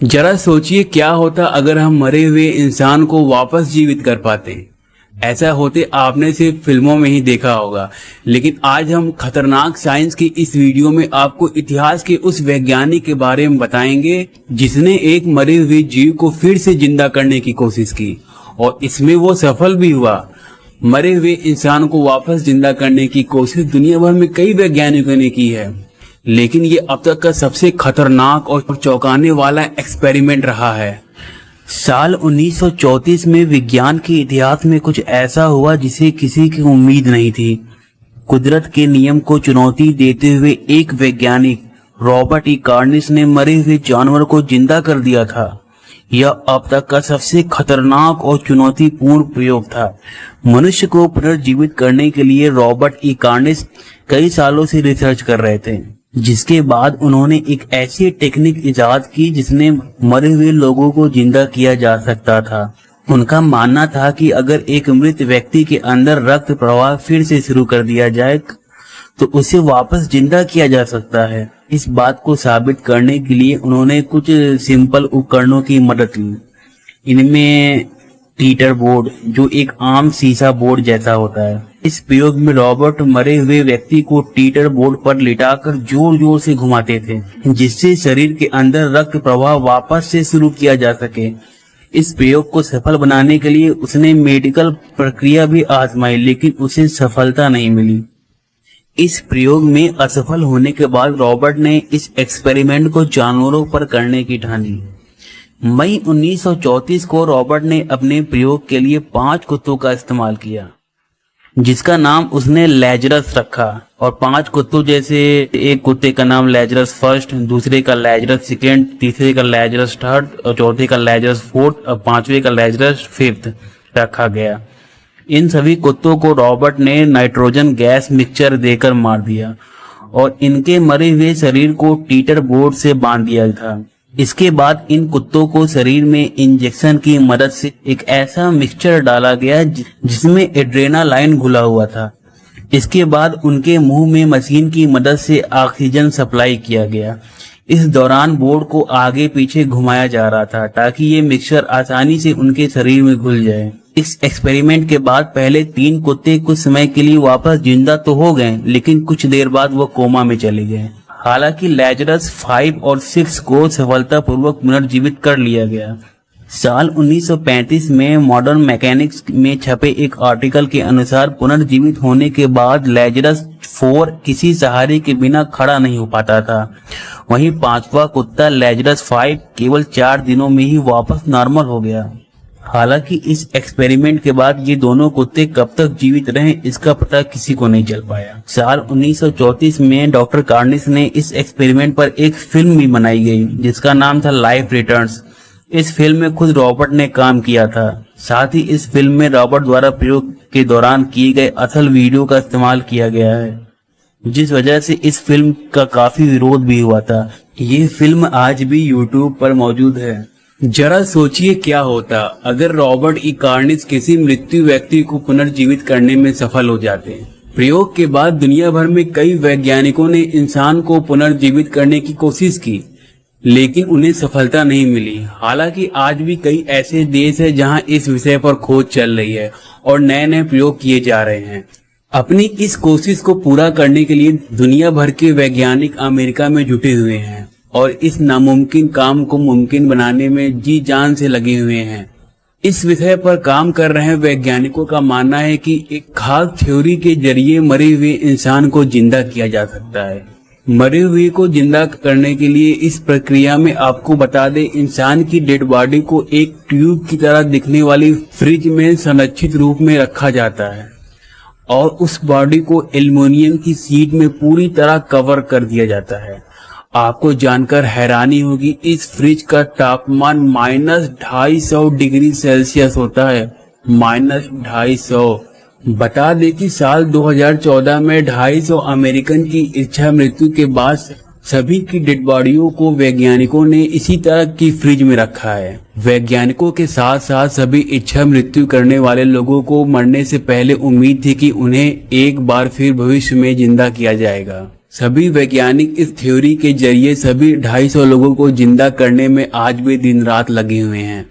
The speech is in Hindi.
जरा सोचिए क्या होता अगर हम मरे हुए इंसान को वापस जीवित कर पाते। ऐसा होते आपने सिर्फ फिल्मों में ही देखा होगा, लेकिन आज हम खतरनाक साइंस की इस वीडियो में आपको इतिहास के उस वैज्ञानिक के बारे में बताएंगे जिसने एक मरे हुए जीव को फिर से जिंदा करने की कोशिश की और इसमें वो सफल भी हुआ। मरे हुए इंसान को वापस जिंदा करने की कोशिश दुनिया भर में कई वैज्ञानिकों ने की है, लेकिन ये अब तक का सबसे खतरनाक और चौंकाने वाला एक्सपेरिमेंट रहा है। साल 1934 में विज्ञान के इतिहास में कुछ ऐसा हुआ जिसे किसी की उम्मीद नहीं थी। कुदरत के नियम को चुनौती देते हुए एक वैज्ञानिक रॉबर्ट ई कार्निस ने मरे हुए जानवर को जिंदा कर दिया था। यह अब तक का सबसे खतरनाक और चुनौतीपूर्ण प्रयोग था। मनुष्य को पुनर्जीवित करने के लिए रॉबर्ट ई कार्निस कई सालों से रिसर्च कर रहे थे, जिसके बाद उन्होंने एक ऐसी टेक्निक इजाद की जिसने मरे हुए लोगों को जिंदा किया जा सकता था। उनका मानना था कि अगर एक मृत व्यक्ति के अंदर रक्त प्रवाह फिर से शुरू कर दिया जाए तो उसे वापस जिंदा किया जा सकता है। इस बात को साबित करने के लिए उन्होंने कुछ सिंपल उपकरणों की मदद ली। इनमें टीटर बोर्ड, जो एक आम सीसा बोर्ड जैसा होता है। इस प्रयोग में रॉबर्ट मरे हुए व्यक्ति को टीटर बोर्ड पर लिटाकर जोर जोर से घुमाते थे, जिससे शरीर के अंदर रक्त प्रवाह वापस से शुरू किया जा सके। इस प्रयोग को सफल बनाने के लिए उसने मेडिकल प्रक्रिया भी आजमाई, लेकिन उसे सफलता नहीं मिली। इस प्रयोग में असफल होने के बाद रॉबर्ट ने इस एक्सपेरिमेंट को जानवरों पर करने की ठानी। मई 1934 को रॉबर्ट ने अपने प्रयोग के लिए 5 कुत्तों का इस्तेमाल किया, जिसका नाम उसने लैजरस रखा। और 5 कुत्तों जैसे एक कुत्ते का नाम लैजरस फर्स्ट, दूसरे का लैजरस सेकेंड, तीसरे का लैजरस थर्ड और चौथे का लैजरस फोर्थ और 5वें का लैजरस फिफ्थ रखा गया। इन सभी कुत्तों को रॉबर्ट ने नाइट्रोजन गैस मिक्सचर देकर मार दिया और इनके मरे हुए शरीर को टीटर बोर्ड से बांध दिया था। इसके बाद इन कुत्तों को शरीर में इंजेक्शन की मदद से एक ऐसा मिक्सचर डाला गया जिसमें एड्रेनालाइन घुला हुआ था। इसके बाद उनके मुंह में मशीन की मदद से ऑक्सीजन सप्लाई किया गया। इस दौरान बोर्ड को आगे पीछे घुमाया जा रहा था ताकि ये मिक्सचर आसानी से उनके शरीर में घुल जाए। इस एक्सपेरिमेंट के बाद पहले 3 कुत्ते कुछ समय के लिए वापस जिंदा तो हो गए, लेकिन कुछ देर बाद वो कोमा में चले गए। हालांकि लैजरस 5 और 6 को सफलतापूर्वक पुनर्जीवित कर लिया गया। साल 1935 में मॉडर्न मैकेनिक्स में छपे एक आर्टिकल के अनुसार पुनर्जीवित होने के बाद लैजरस 4 किसी सहारे के बिना खड़ा नहीं हो पाता था। वहीं 5वां कुत्ता लैजरस 5 केवल 4 दिनों में ही वापस नॉर्मल हो गया। हालांकि इस एक्सपेरिमेंट के बाद ये दोनों कुत्ते कब तक जीवित रहे इसका पता किसी को नहीं चल पाया। साल 1934 में डॉक्टर कार्निस ने इस एक्सपेरिमेंट पर एक फिल्म भी बनाई गई जिसका नाम था लाइफ रिटर्न्स। इस फिल्म में खुद रॉबर्ट ने काम किया था। साथ ही इस फिल्म में रॉबर्ट द्वारा प्रयोग के दौरान किए गए असल वीडियो का इस्तेमाल किया गया है, जिस वजह से इस फिल्म का काफी विरोध भी हुआ था। ये फिल्म आज भी यूट्यूब पर मौजूद है। जरा सोचिए क्या होता अगर रॉबर्ट ई कार्निस किसी मृत्यु व्यक्ति को पुनर्जीवित करने में सफल हो जाते। प्रयोग के बाद दुनिया भर में कई वैज्ञानिकों ने इंसान को पुनर्जीवित करने की कोशिश की, लेकिन उन्हें सफलता नहीं मिली। हालांकि आज भी कई ऐसे देश हैं जहां इस विषय पर खोज चल रही है और नए नए प्रयोग किए जा रहे हैं। अपनी इस कोशिश को पूरा करने के लिए दुनिया भर के वैज्ञानिक अमेरिका में जुटे हुए हैं और इस नामुमकिन काम को मुमकिन बनाने में जी जान से लगे हुए हैं। इस विषय पर काम कर रहे वैज्ञानिकों का मानना है कि एक खास थ्योरी के जरिए मरे हुए इंसान को जिंदा किया जा सकता है। मरे हुए को जिंदा करने के लिए इस प्रक्रिया में आपको बता दें, इंसान की डेड बॉडी को एक ट्यूब की तरह दिखने वाली फ्रिज में संरक्षित रूप में रखा जाता है और उस बॉडी को एल्युमिनियम की शीट में पूरी तरह कवर कर दिया जाता है। आपको जानकर हैरानी होगी, इस फ्रिज का तापमान -250 डिग्री सेल्सियस होता है। -250। बता दें कि साल 2014 में 250 अमेरिकन की इच्छा मृत्यु के बाद सभी की डेड बॉडियों को वैज्ञानिकों ने इसी तरह की फ्रिज में रखा है। वैज्ञानिकों के साथ साथ सभी इच्छा मृत्यु करने वाले लोगों को मरने से पहले उम्मीद थी कि उन्हें एक बार फिर भविष्य में जिंदा किया जाएगा। सभी वैज्ञानिक इस थ्योरी के जरिए सभी 250 लोगों को जिंदा करने में आज भी दिन रात लगे हुए हैं।